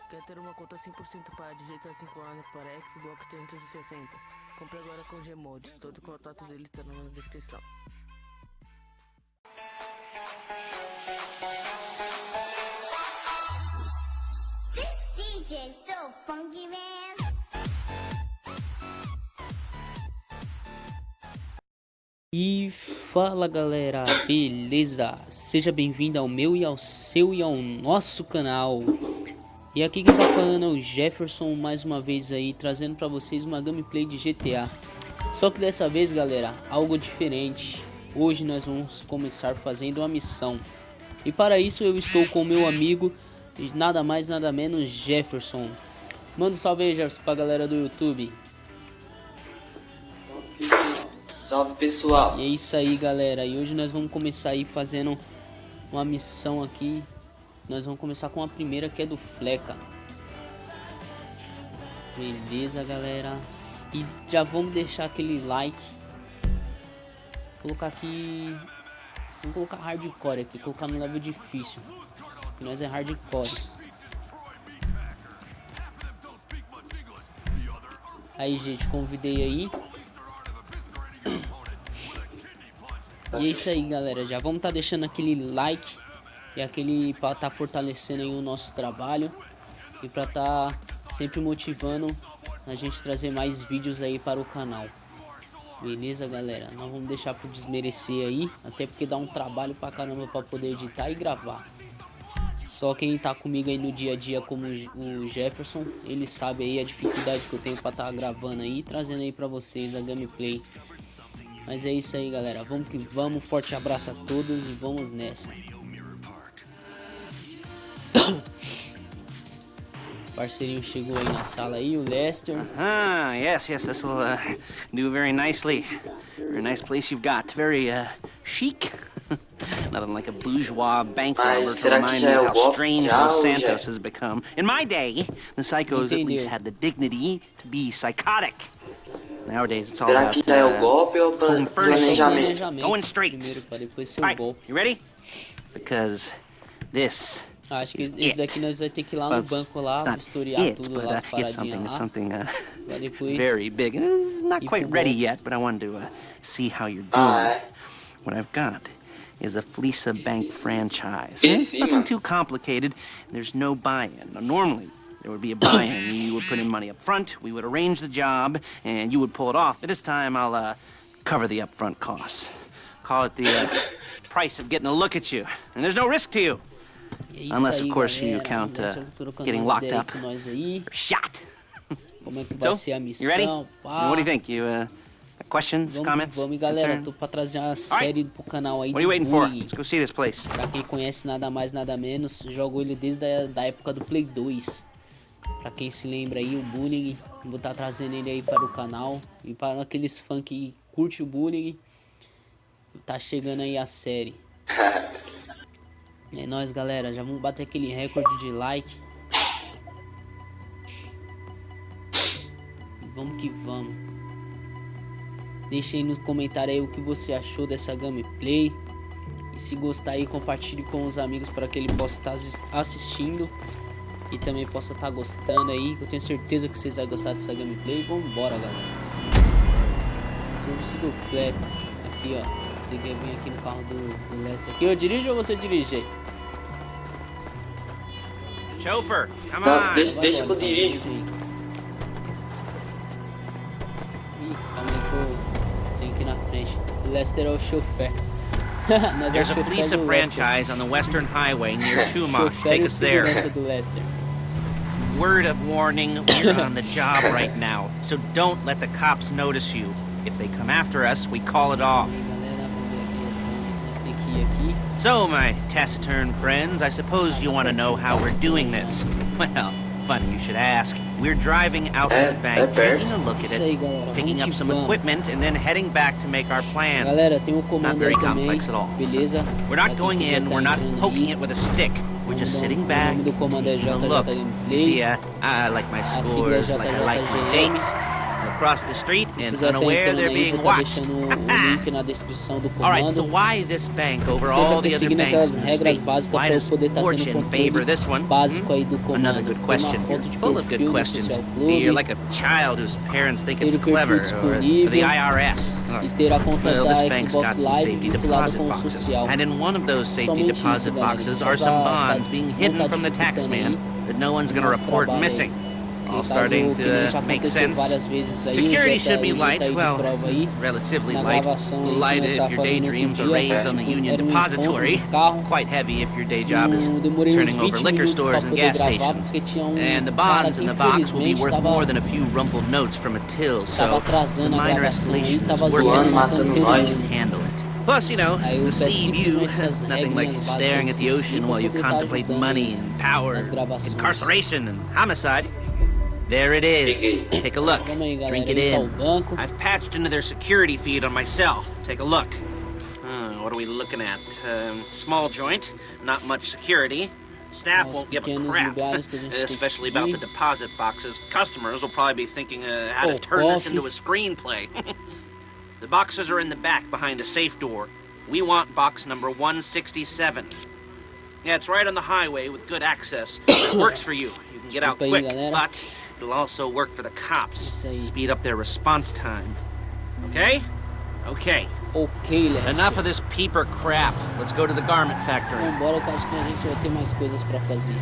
Quer ter uma conta 100% para GTA 5 Online para Xbox 360? Compre agora com Gmods, todo o contato dele está na descrição. This DJ is so funky, man. E fala galera, beleza? Seja bem-vindo ao meu e ao seu e ao nosso canal. E aqui quem tá falando é o Jefferson, mais uma vez aí, trazendo pra vocês uma gameplay de GTA. Só que dessa vez, galera, algo diferente. Hoje nós vamos começar fazendo uma missão. E para isso eu estou com o meu amigo, nada mais nada menos, Jefferson. Manda um salve aí, Jefferson, pra galera do YouTube. Salve pessoal. E é isso aí, galera, e hoje nós vamos começar aí fazendo uma missão aqui. Nós vamos começar com a primeira, que é do Flecca. Beleza, galera. E já vamos deixar aquele like. Vou colocar aqui, vamos colocar hardcore aqui, colocar no level difícil, que nós é hardcore. Aí, gente, convidei aí. E é isso aí, galera, já vamos tá deixando aquele like e aquele para tá fortalecendo aí o nosso trabalho e para tá sempre motivando a gente trazer mais vídeos aí para o canal. Beleza, galera? Não vamos deixar por desmerecer aí, até porque dá um trabalho pra caramba para poder editar e gravar. Só quem tá comigo aí no dia a dia, como o Jefferson, ele sabe aí a dificuldade que eu tenho para tá gravando aí, trazendo aí para vocês a gameplay. Mas é isso aí, galera, vamos que vamos, forte abraço a todos e vamos nessa. O parceirinho chegou aí na sala aí, o Lester. Yes, this will do very nicely. Very nice place you've got, very chic. Nothing like a bourgeois bank robber to remind me how strange Los Santos has become. In my day, the psychos at least had the dignity to be psychotic. Nowadays, it's all about home furnishing. Going straight. Alright, you ready? Because this acho que esse daqui nós vai ter que ir lá no banco lá, historiar tudo lá, as paradinhas lá. Pra depois very big. It's not quite ready yet, but I wanted to see how you're doing. What I've got is a Flecca Bank franchise. It's nothing too complicated. There's no buy-in. Now, normally, there would be a buy-in. You would put in money up front, we would arrange the job, and you would pull it off. But this time, I'll cover the upfront costs. Call it the price of getting a look at you. And there's no risk to you. Unless, of course, you count getting locked up or shot. Como é que vai ser a missão? You ready? What do you think? You questions, comments? Vamos, galera, tô pra trazer uma série pro canal aí. What are you waiting for? Let's go see this place. Pra quem conhece nada mais, nada menos, jogo ele desde da época do Play 2. Pra quem se lembra aí, o Bullying, vou estar trazendo ele aí para o canal. E para aqueles fãs que curte o Bullying, tá chegando aí a série. É nóis, galera, já vamos bater aquele recorde de like. Vamos que vamos. Deixe aí nos comentários aí o que você achou dessa gameplay. E se gostar aí, compartilhe com os amigos para que ele possa estar assistindo e também possa estar gostando aí. Eu tenho certeza que vocês vão gostar dessa gameplay. Vamos embora, galera. Serviço do Flecca. Aqui, ó. Tem que vir aqui no carro do Lester. Aqui eu dirijo ou você dirige aí? Chauffeur, come on. Deixa que eu dirijo. Ih, calma aí que eu tenho que ir na frente. O Lester é o chofer. There's a Flecca franchise on the Western Highway near Chumach. Take us there. Word of warning, we're on the job right now, so don't let the cops notice you. If they come after us, we call it off. So, my taciturn friends, I suppose you want to know how we're doing this. Well, funny you should ask. We're driving out to the bank, taking a look at it, picking up some equipment, and then heading back to make our plans. Not very complex at all. We're not going in, we're not poking it with a stick. We're just sitting back, taking a look. You see, I like my scores, like I like my dates. across the street and quiser tá unaware entrando they're aí, being vou estar watched. deixando o link na descrição do Alright, so comando. why this bank over Sempre all the other seguindo banks aquelas in the regras state? básicas Why para eu does poder estar tendo fortune favor controle this one? básico aí do comando. Another good Ter uma question. foto de You're full of good perfil do questions. social You're club, like a child whose parents think ter it's o perfil clever, or disponível the IRS. e ter a conta Well, da this bank's got Xbox some Live safety vinculada deposit com o boxes, social. and in one of those safety Somente isso, deposit galera. boxes Só are some pra bonds being não hidden tá from the tax dificultando aí man that no one's going to nosso report trabalho aí. missing. All Caso starting que nem já to make aconteceu sense. várias vezes aí, Security já should be tá light, aí de well, prova aí, relatively na light. gravação aí que Light nós if tá your fazendo daydreams are outro dia, raids on the tipo, Union era um Depository. encontro, um carro. Quite heavy if your day job is Demorei uns turning 20 over liquor minutos stores pra and poder gas gravar, stations. porque tinha And the cara bonds que in the box will be infelizmente worth tava more than a few rumpled notes from a till, so tava the atrasando a minor gravação aí, escalation is tava worth zoando, it. matando nós. todo mundo. Handle it. Plus, you know, Aí eu the peço sea view, simplesmente essas nothing like regrinhas staring at the básicas ocean pra while you poder tá contemplate ajudando money aí and power, nas gravações. incarceration and homicide. There it is. Take a look. Vamos aí, galera, Drink it aí tá o in. banco. I've patched into their security feed on my cell. Take a look. What are we looking at? Small joint, not much security. Staff won't give a pequenos crap, lugares que a gente tem que especially about the seguir. deposit boxes. Customers will probably be thinking how to Oh, turn this coffee. into a screenplay. The boxes are in the back behind a safe door. We want box number 167. Yeah, it's right on the highway with good access. It works for you. You can get out Desculpa aí, quick, galera. but it'll also work for the cops. Isso aí. Speed up their response time. Okay? Okay. Ok, Léo. Enough of this peeper crap. Let's go to the garment factory. Vambora, que eu acho que a gente vai ter mais coisas pra fazer.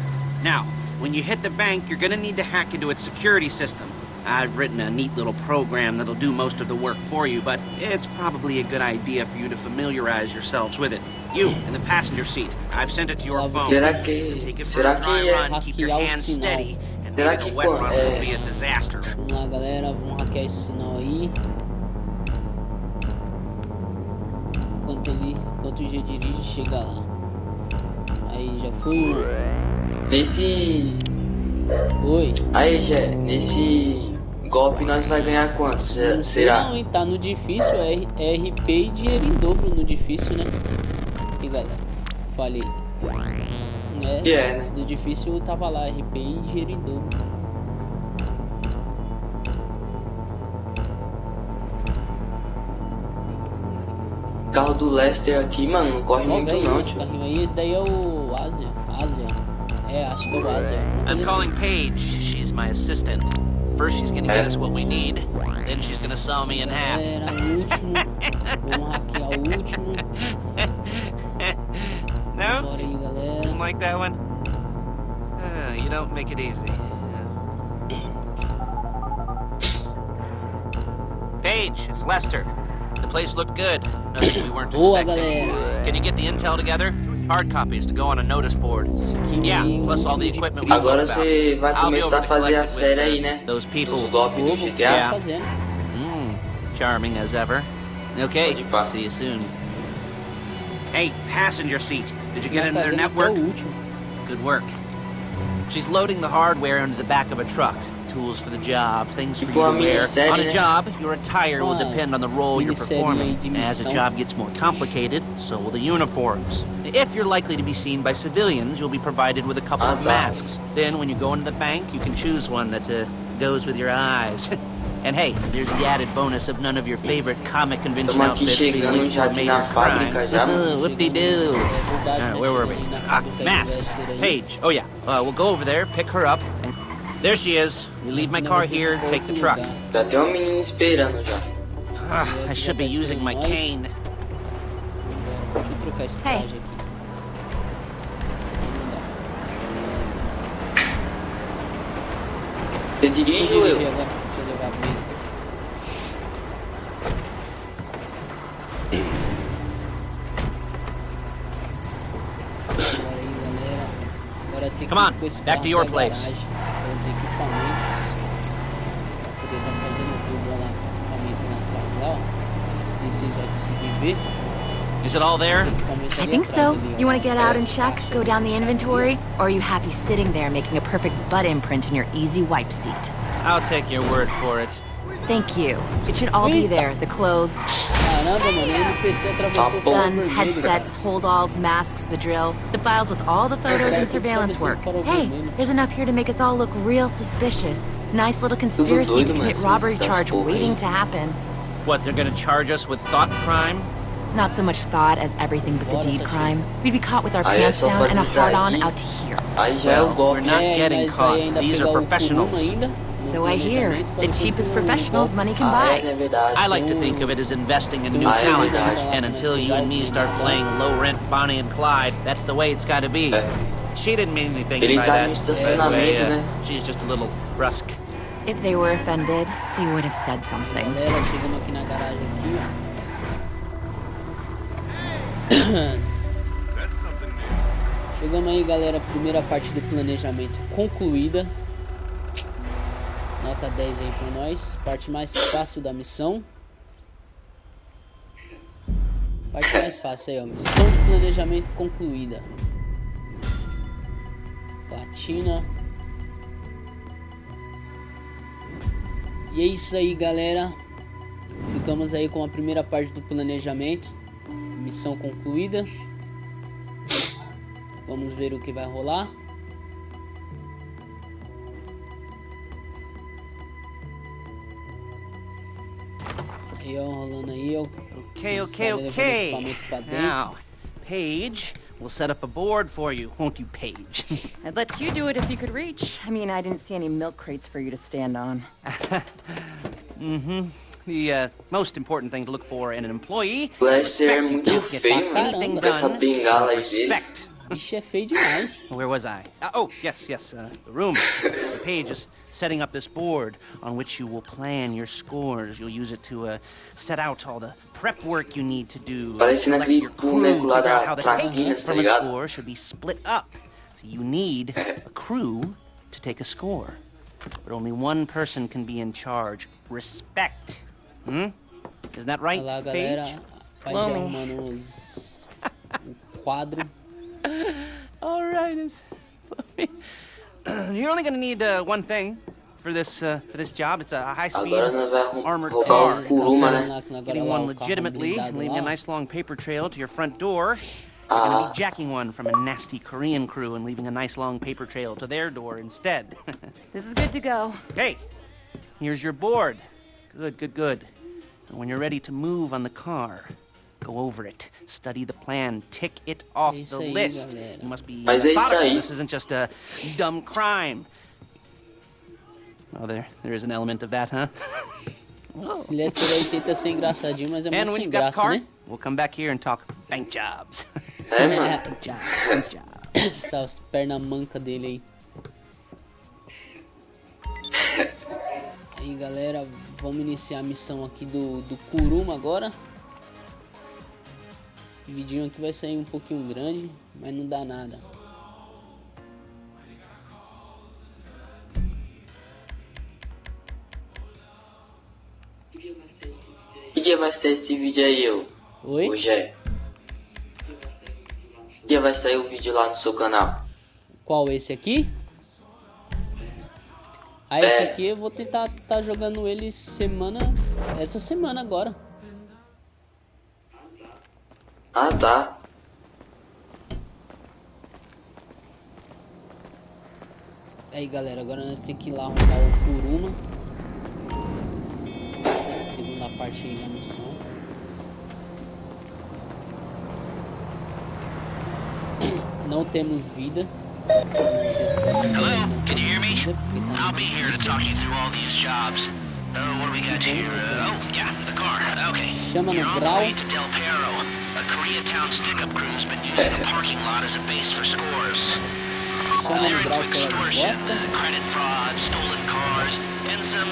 Now, when you hit the bank, you're gonna need to hack into its security system. I've written a neat little program that'll do most of the work for you, but it's probably a good idea for you to familiarize yourselves with it. You, in the passenger seat, I've sent it to your phone. Take it for a dry run, keep your hands steady, and maybe the wet run won't be a disaster. Vamos lá, galera, vamos hackear esse sinal aí. Enquanto o G dirige, chega lá. Aí já foi Nesse... Oi. Aí, Gé, nesse golpe nós vai ganhar quanto? Não sei Será? não, hein? Tá no difícil, é RP e dinheiro em dobro no difícil, né? E galera, falei. Né? No difícil tava lá, RP e dinheiro em dobro. Carro do Lester aqui, mano, não corre muito Velho, não, esse tio. carrinho aí, esse daí é o Ásia. É, acho que é o Ásia. I'm calling Paige. She's my assistant. First she's gonna get us what we need, then she's gonna saw me in half. Era o último. Vamos hackear o último. No? Bora aí, galera. Didn't like that one? You don't make it easy. Paige, it's Lester. The place looked good. Nothing we weren't Boa, expecting. galera. Can you get the intel together? Hard copies to go on a notice board. Yeah, plus all the equipment we spoke Agora about. você vai I'll be começar over a to fazer collect a it série with, aí, né? Those people. Dos golpes do Vou GTA. Yeah. fazendo. Charming as ever. Okay, Pode ir, pá. see you soon. Hey, passenger seat. Did you get Vai into their fazendo até network? o último. Good work. She's loading the hardware into the back of a truck. Tools for the job, things for you Tipo to uma wear. minissérie, On a né? job, your attire will Ah, depend on the role you're minissérie performing. de As the missão. job gets more complicated, so will the uniforms. If you're likely to be seen by civilians, you'll be provided with a couple of tá. masks. Then when you go into the bank, you can choose one that goes with your eyes. And hey, there's the added bonus of none of your favorite comic convention Tamo aqui outfits being chegando linked to já a aqui major na crime. fábrica já, mano. Whoop-de-doo. É verdade, né? Where were we? Cheguei na Ah, fábrica do masks. Lester aí. Paige. Oh yeah. We'll go over there, pick her up, and there she is. We leave my car here, take the truck. Já tem uma menina esperando já. I should be using my cane. Deixa eu trocar esse traje aqui. Você dirige ou eu? Deixa eu levar a mesa. Bora aí, galera. Agora tem que Come on, ir com esse back carro to your até a place. garagem, os equipamentos. Pra poder estar fazendo tudo lá com o equipamento lá atrás, lá, ó. Não sei se vocês vão conseguir ver. Is it all there? Equipamento I ali think atrás, so. ali, ó. You want to get out and Esse check, caixa go ali. down the inventory, or are you happy sitting there making a perfect butt imprint in your easy wipe seat? I'll take your word for it. Thank you. It should all be there. The clothes, Caramba, mano, o NPC atravessou o farol guns, vermelho. headsets, holdalls, masks, the drill, the files with all the photos and surveillance work. Hey, there's enough here to make us all look real suspicious. Nice little conspiracy to commit robbery charge waiting to happen. What, they're gonna charge us with thought crime? Not so much thought as everything but the deed crime. We'd be caught with our pants down and a hard-on out to here. We're not getting caught. These are professionals. So I hear. The cheapest professionals money can buy. I like to think of it as investing in new talent. And until you and me start playing low-rent Bonnie and Clyde, that's the way it's gotta be. She didn't mean anything by that. By the way, she's just a little brusque. If they were offended, they would have said something. Galera, chegamos aqui na garagem aqui, ó. Chegamos aí, galera, primeira parte do planejamento concluída. Nota 10 aí pra nós. Parte mais fácil da missão. Parte mais fácil aí, ó. Missão de planejamento concluída. Platina. E é isso aí, galera. Ficamos aí com a primeira parte do planejamento. Missão concluída. Vamos ver o que vai rolar. Aí, ó, rolando aí, ó. Okay. Now, Paige, we'll set up a board for you, won't you, Paige? I'd let you do it if you could reach. I mean, I didn't see any milk crates for you to stand on. The most important thing to look for in an employee Lester é muito get feio, mano. anything Com essa done bengala aí with dele. respect. Ixi, é feio demais. Where was I? Yes, the room. Paige is setting up this board on which you will plan your scores. You'll use it to set out all the prep work you need to do. Parecendo Select aquele your crew, boneco lá figure out da how the take Traquinas, tá from a ligado? score should be split up. So you need a crew to take a score. But only one person can be in charge. Respect. Isn't that right, Olha lá, Paige? galera. Vai já arrumando os... o quadro. All right. You're only gonna need one thing for this job. It's a high-speed Agora nós vai armored roubar car. o Kuruma, né? Getting one legitimately, leaving a nice long paper trail to your front door. You're gonna be jacking one from a nasty Korean crew and leaving a nice long paper trail to their door instead. This is good to go. Hey, here's your board. Good. And when you're ready to move on the car, go over it, study the plan, tick it off the list. Galera. You must be Mas é isso methodical. aí. This isn't just a dumb crime. Oh, there is an element of that, huh? Esse Lester aí tenta ser engraçadinho, mas é muito And when sem you've got the graça, car, né? we'll come back here and talk bank jobs. É, mano. Bank job. Essas pernas mancas dele aí. Aí, galera, vamos iniciar a missão aqui do Kuruma agora. Esse vidinho aqui vai sair um pouquinho grande, mas não dá nada. Que dia vai sair esse vídeo aí, ô? Oi? Ô, Jé? Que dia vai sair o vídeo lá no seu canal? Qual, esse aqui? Ah, esse aqui eu vou tentar tá jogando ele essa semana agora. Ah, tá. Aí, galera, agora nós temos que ir lá arrumar o Kuruma. Segunda parte aí da missão. Não temos vida. Hello, can you hear me? I'll be here to talk you through all these jobs. What do we got here? The car. Okay. Chama You're no on the grau. way to Del Perro. A Koreatown stick-up crew's been using the parking lot as a base for scores. Chama They're no into grau que ela extortion, gosta. credit fraud, stolen cars, and some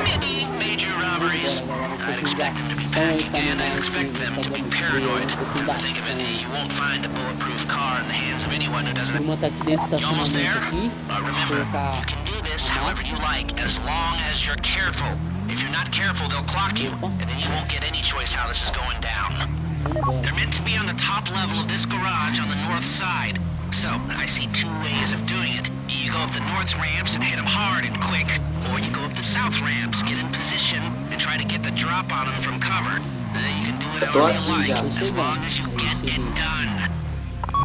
maybe major robberies. I'd expect them to be packing, and I'd expect them to be paranoid. Think of it, you won't find a bulletproof car in the hands of anyone who doesn't. Kuruma tá aqui dentro do You almost there? estacionamento aqui. Remember, Colocar you can do this however you like, as long as you're careful. If you're not careful, they'll clock you, and then you won't get any choice how this is going down. They're meant to be on the top level of this garage on the north side. So, I see two ways of doing it. You go up the north ramps and hit them hard and quick, or you go up the south ramps, get in position, and try to get the drop on them from cover. You can do it however you like, as long as you get it done.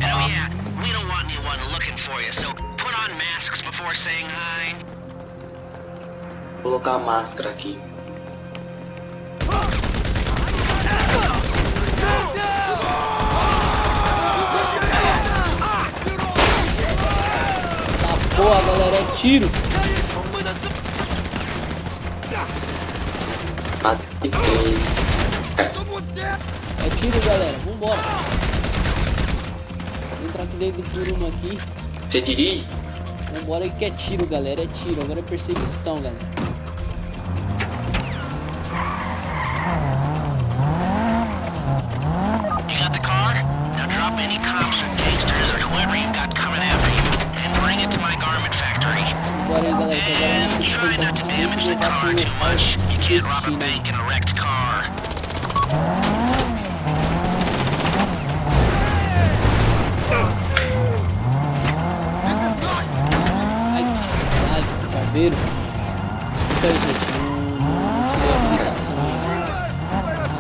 And oh yeah, we don't want anyone looking for you, so put on masks before saying hi. Vou colocar a máscara aqui. Boa, galera, é tiro. É tiro, galera, vambora. Vou entrar aqui dentro do turma aqui. Você dirige? Vambora aí que é tiro, galera, é tiro. Agora é perseguição, galera. You got the car? Now drop any cops or gangsters or whoever you've got coming after you and bring it to my garment factory. Bora aí, galera, que agora And try not to damage the car too much. You can't rob a bank in a wrecked car. Ai, chaveiro. Escuta aí, gente. Não tirei a habilitação aí.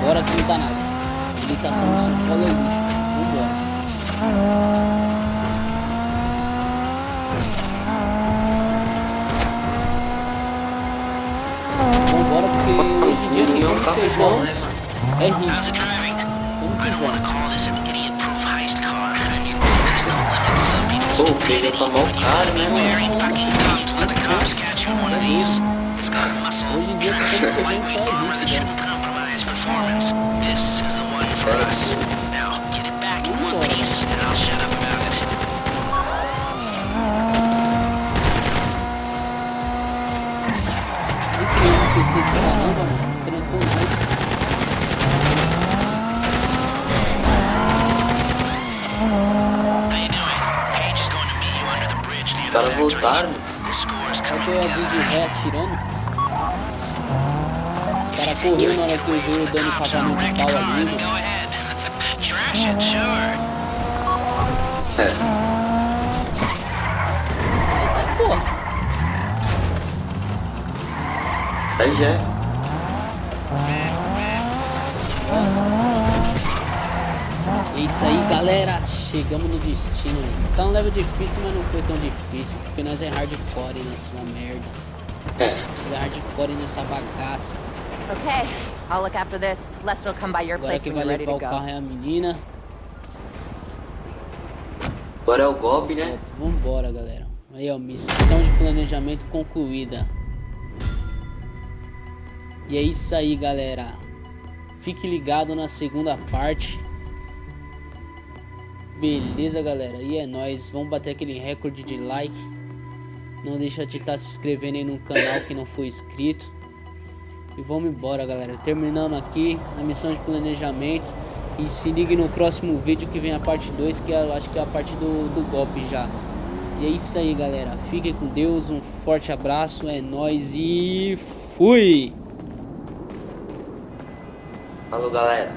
Vambora que não dá nada. Habilitação do São Paulo é lixo. Vambora. Vambora porque hoje em dia quem come feijão é rico. How's it driving? Como que I don't want to vai? call this an idiot-proof heist car. I mean, there's no limit to some people's Pô, o feijão tá mal caro, né, Very mano? fucking dumb to let the cops catch you in one of these. It's got muscle, Hoje em dia traction, quem come lightweight feijão armor só é that rico, shouldn't compromise performance. This is the one for us. Now, get it back in one piece, and I'll shut up about it. Incrível que esse caramba, mano. Trancou mais. How you doing? Paige is going to meet you under the bridge near Os the caras factory. voltaram. The score's Cadê coming a together. vídeo ré atirando? Os caras correram na hora que eu vi eu dando Cops cavalo on a de wrecked pau car, ali, then mano. go ahead. Trash it, sure. Eita porra. Aí já é. É isso aí, galera. Chegamos no destino. Tá um level difícil, mas não foi tão difícil. Porque nós é hardcore nessa merda. Nós é hardcore nessa bagaça. Okay, I'll look after this. Lester will come by your Agora place quem when vai you're ready levar to o go. carro é a menina. Agora é o golpe, né? Vambora, galera. Aí, ó, missão de planejamento concluída. E é isso aí, galera. Fique ligado na segunda parte. Beleza, galera? E é nóis. Vamos bater aquele recorde de like. Não deixa de estar se inscrevendo aí no canal que não foi inscrito. E vamos embora, galera. Terminando aqui a missão de planejamento. E se ligue no próximo vídeo que vem a parte 2, que eu acho que é a parte do golpe já. E é isso aí, galera. Fiquem com Deus. Um forte abraço. É nóis e fui! Falou, galera.